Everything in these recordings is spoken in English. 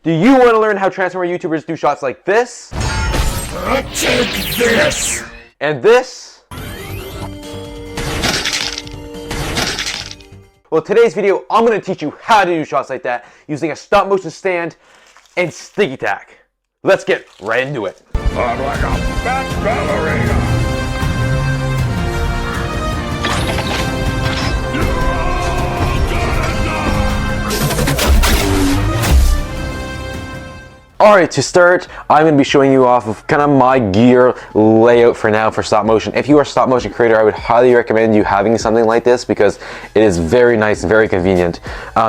Do you want to learn how Transformer YouTubers do shots like this? Take this! And this? Well, today's video, I'm going to teach you how to do shots like that using a stop motion stand and Sticky Tac. Let's get right into it. I'm like a fat ballerina! Alright, to start, I'm going to be showing you off of kind of my gear layout for now for stop motion. If you are a stop motion creator, I would highly recommend you having something like this because it is very nice and very convenient.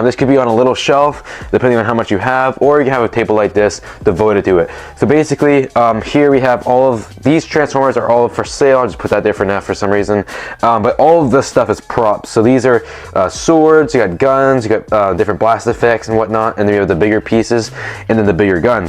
This could be on a little shelf, depending on how much you have, or you can have a table like this devoted to it. So basically, here we have all of these Transformers are all for sale. I'll just put that there for now for some reason. But all of this stuff is props. So these are swords, you got guns, you got different blast effects and whatnot, and then you have the bigger pieces, and then the bigger guns.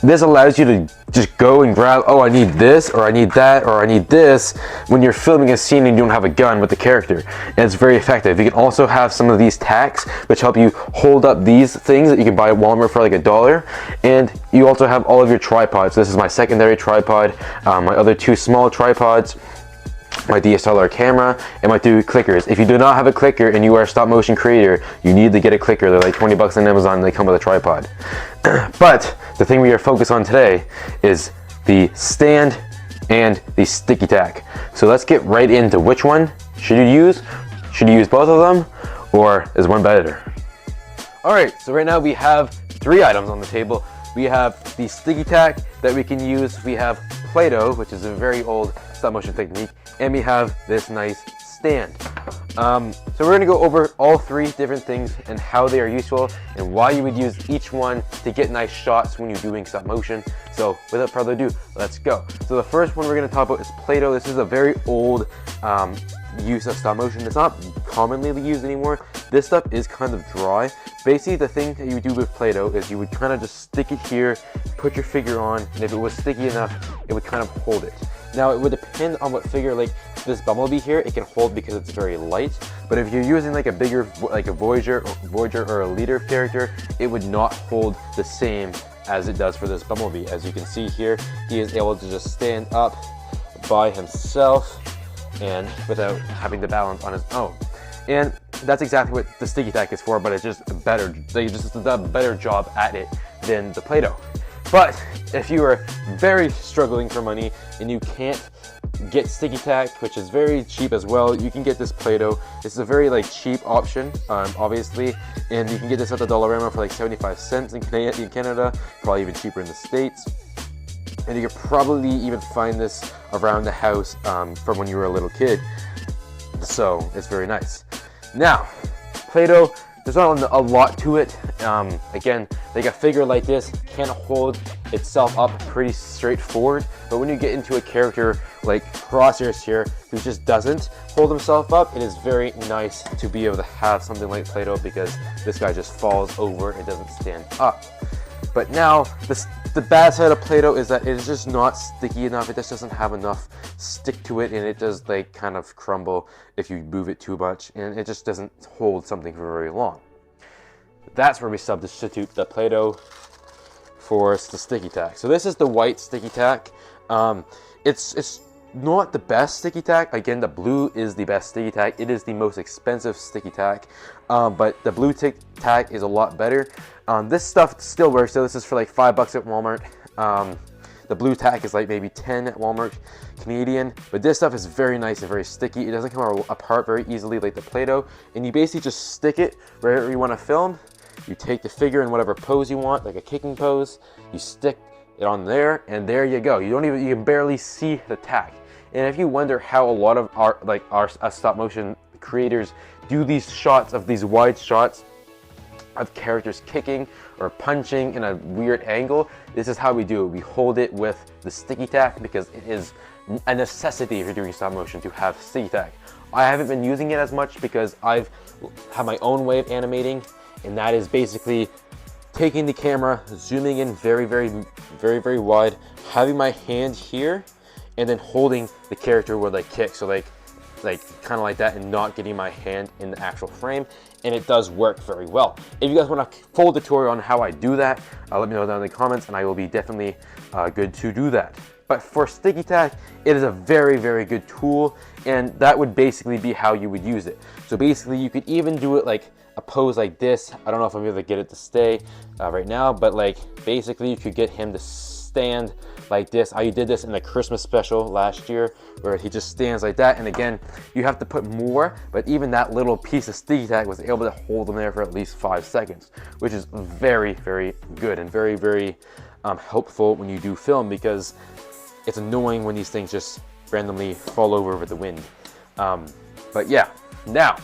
This allows you to just go and grab, oh, I need this, or I need that, or I need this, when you're filming a scene and you don't have a gun with the character. And it's very effective. You can also have some of these tacks, which help you hold up these things that you can buy at Walmart for like $1. And you also have all of your tripods. This is my secondary tripod, my other two small tripods, my DSLR camera, and my two clickers. If you do not have a clicker and you are a stop motion creator, you need to get a clicker. They're like 20 bucks on Amazon and they come with a tripod. But the thing we are focused on today is the stand and the Sticky Tac. So let's get right into which one should you use? Should you use both of them, or is one better? Alright, so right now we have 3 items on the table. We have the Sticky Tac that we can use. We have Play-Doh, which is a very old stop motion technique, and we have this nice stand. So we're going to go over all 3 different things and how they are useful and why you would use each one to get nice shots when you're doing stop motion. So without further ado, let's go. So the first one we're going to talk about is Play-Doh. This is a very old use of stop motion. It's not commonly used anymore. This stuff is kind of dry. Basically, the thing that you do with Play-Doh is you would kind of just stick it here, put your figure on, and if it was sticky enough, it would kind of hold it. Now, it would depend on what figure, like this Bumblebee here, it can hold because it's very light. But if you're using like a bigger, like a Voyager or a Leader character, it would not hold the same as it does for this Bumblebee. As you can see here, he is able to just stand up by himself and without having to balance on his own. And that's exactly what the Sticky Tac is for, but it's just better. They just do a better job at it than the Play-Doh. But if you are very struggling for money and you can't get Sticky Tac, which is very cheap as well, you can get this Play-Doh. This is a very like cheap option, obviously, and you can get this at the Dollarama for like 75 cents in Canada, probably even cheaper in the States. And you could probably even find this around the house from when you were a little kid. So it's very nice. Now, Play-Doh, there's not a lot to it. Again, like a figure like this can hold itself up pretty straightforward, but when you get into a character like Crosshairs here, who just doesn't hold himself up, it is very nice to be able to have something like Play-Doh because this guy just falls over and doesn't stand up. But now, the bad side of Play-Doh is that it is just not sticky enough. It just doesn't have enough stick to it, and it does like kind of crumble if you move it too much, and it just doesn't hold something for very long. That's where we substitute the Play-Doh for the Sticky Tac. So this is the white Sticky Tac. It's not the best Sticky Tac. Again, the blue is the best Sticky Tac. It is the most expensive Sticky Tac, but the blue tac is a lot better. This stuff still works, so this is for like $5 at Walmart. The blue tack is like maybe 10 at Walmart Canadian, but this stuff is very nice and very sticky. It doesn't come apart very easily like the Play-Doh, and you basically just stick it wherever you want to film. You take the figure in whatever pose you want, like a kicking pose, you stick it on there, and there you go. You can barely see the tack. And if you wonder how a lot of our stop motion creators do these shots of these wide shots of characters kicking or punching in a weird angle, this is how we do it. We hold it with the Sticky Tac because it is a necessity if you're doing stop motion to have Sticky Tac. I haven't been using it as much because I've had my own way of animating, and that is basically taking the camera, zooming in very wide, having my hand here, and then holding the character where they kick. So like like kind of like that and not getting my hand in the actual frame, and it does work very well. If you guys want a full tutorial on how I do that, let me know down in the comments, and I will be definitely good to do that. But for Sticky Tac, it is a very, very good tool, and that would basically be how you would use it. So basically, you could even do it like a pose like this. I don't know if I'm able to get it to stay right now, but like basically you could get him to stand like this. I did this in the Christmas special last year where he just stands like that, and again, you have to put more, but even that little piece of Sticky Tac was able to hold him there for at least 5 seconds, which is very, very good and very, very helpful when you do film, because it's annoying when these things just randomly fall over with the wind. But yeah, now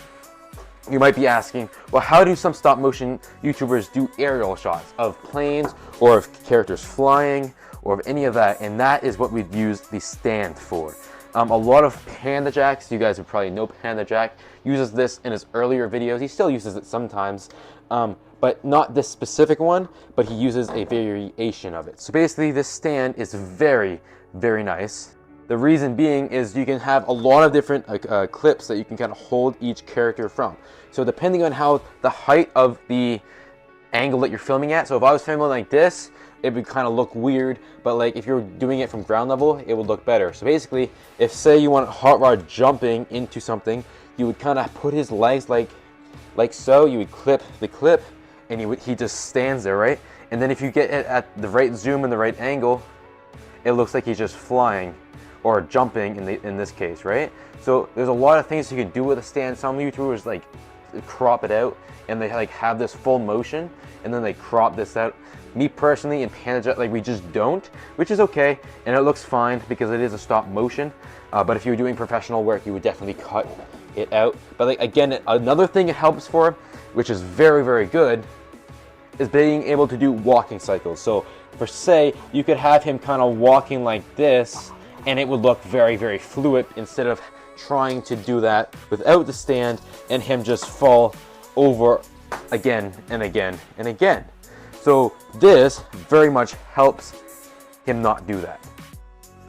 you might be asking, well, how do some stop motion YouTubers do aerial shots of planes or of characters flying or of any of that? And that is what we'd use the stand for. A lot of Panda Jacks, you guys would probably know Panda Jack, uses this in his earlier videos. He still uses it sometimes, but not this specific one, but he uses a variation of it. So basically this stand is very, very nice. The reason being is you can have a lot of different clips that you can kind of hold each character from. So depending on how the height of the angle that you're filming at, so if I was filming like this, it would kind of look weird, but like if you're doing it from ground level, it would look better. So basically, if say you want Hot Rod jumping into something, you would kind of put his legs like so, you would clip the clip, and he just stands there, right? And then if you get it at the right zoom and the right angle, it looks like he's just flying or jumping in this case, right? So there's a lot of things you can do with a stand. Some YouTubers like crop it out and they like have this full motion and then they crop this out. Me personally in Panda Jet, like we just don't, which is okay, and it looks fine because it is a stop motion. But if you're doing professional work, you would definitely cut it out. But like again, another thing it helps for, which is very, very good, is being able to do walking cycles. So for say, you could have him kind of walking like this, and it would look very, very fluid instead of trying to do that without the stand and him just fall over again and again and again. So this very much helps him not do that.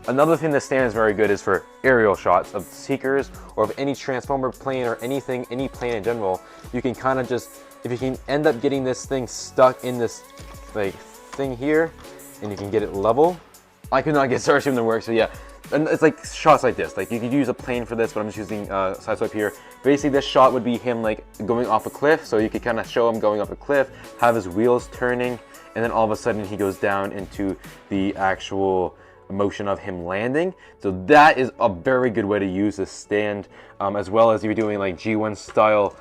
Another thing the stand is very good is for aerial shots of Seekers or of any Transformer plane or anything, any plane in general. You can kind of just, if you can end up getting this thing stuck in this like thing here, and you can get it level. I could not get Starscream to work, so yeah. And it's like shots like this. Like you could use a plane for this, but I'm just using Sideswipe here. Basically, this shot would be him like going off a cliff, so you could kind of show him going up a cliff, have his wheels turning, and then all of a sudden he goes down into the actual motion of him landing. So that is a very good way to use this stand, as well as you're doing like G1 style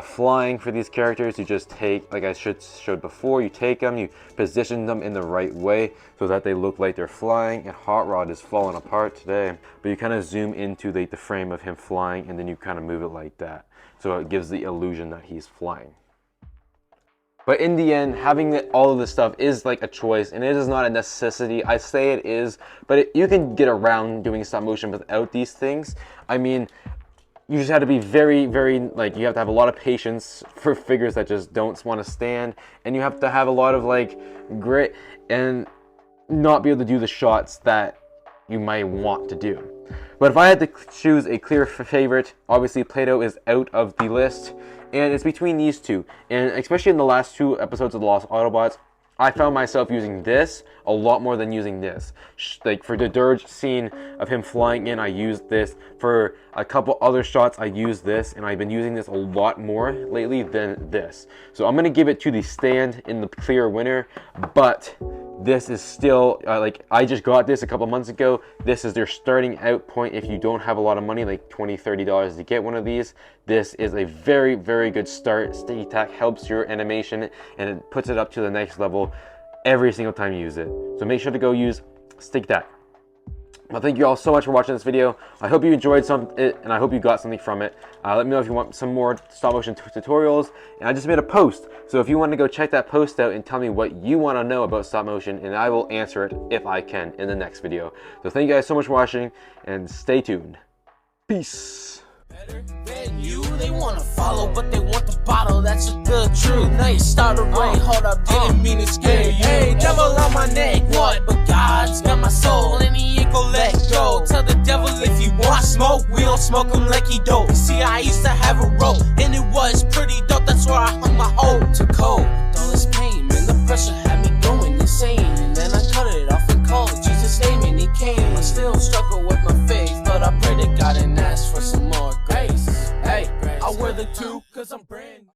flying for these characters. You just take, like I showed before, you take them, you position them in the right way so that they look like they're flying. And Hot Rod is falling apart today, but you kind of zoom into the frame of him flying, and then you kind of move it like that, so it gives the illusion that he's flying. But in the end, having all of this stuff is like a choice, and it is not a necessity. I say it is, but you can get around doing stop motion without these things. I mean, you just have to be very, very, like, you have to have a lot of patience for figures that just don't want to stand, and you have to have a lot of like grit and not be able to do the shots that you might want to do. But if I had to choose a clear favorite, obviously Play-Doh is out of the list, and it's between these two. And especially in the last 2 episodes of The Lost Autobots, I found myself using this a lot more than using this. Like for the Dirge scene of him flying in, I used this. For a couple other shots, I used this, and I've been using this a lot more lately than this. So I'm gonna give it to the stand in the clear winner, but this is still, like I just got this a couple months ago. This is their starting out point if you don't have a lot of money, like $20, $30 to get one of these. This is a very, very good start. Sticky Tac helps your animation and it puts it up to the next level every single time you use it. So make sure to go use Sticky Tac. Well, thank you all so much for watching this video. I hope you enjoyed it, and I hope you got something from it. Let me know if you want some more stop motion tutorials. And I just made a post, so if you want to go check that post out and tell me what you want to know about stop motion, and I will answer it if I can in the next video. So thank you guys so much for watching, and stay tuned. Peace. Better than you, they wanna follow, but they want the bottle, that's just the truth. Now you start a rain, hold up, didn't mean to scare you. Hey, devil on my neck, what? But God's got my soul, and he ain't gon' let go. Tell the devil if you watch me. smoke, we don't smoke them like he dope. See, I used to have a rope, and it was pretty dope. That's where I hung my hoe to cold. All this pain, man, the pressure had me going insane. And then I cut it off and called Jesus' name, and he came. I still struggle with my faith, but I pray to God and ask for some more grace. Hey, I wear the two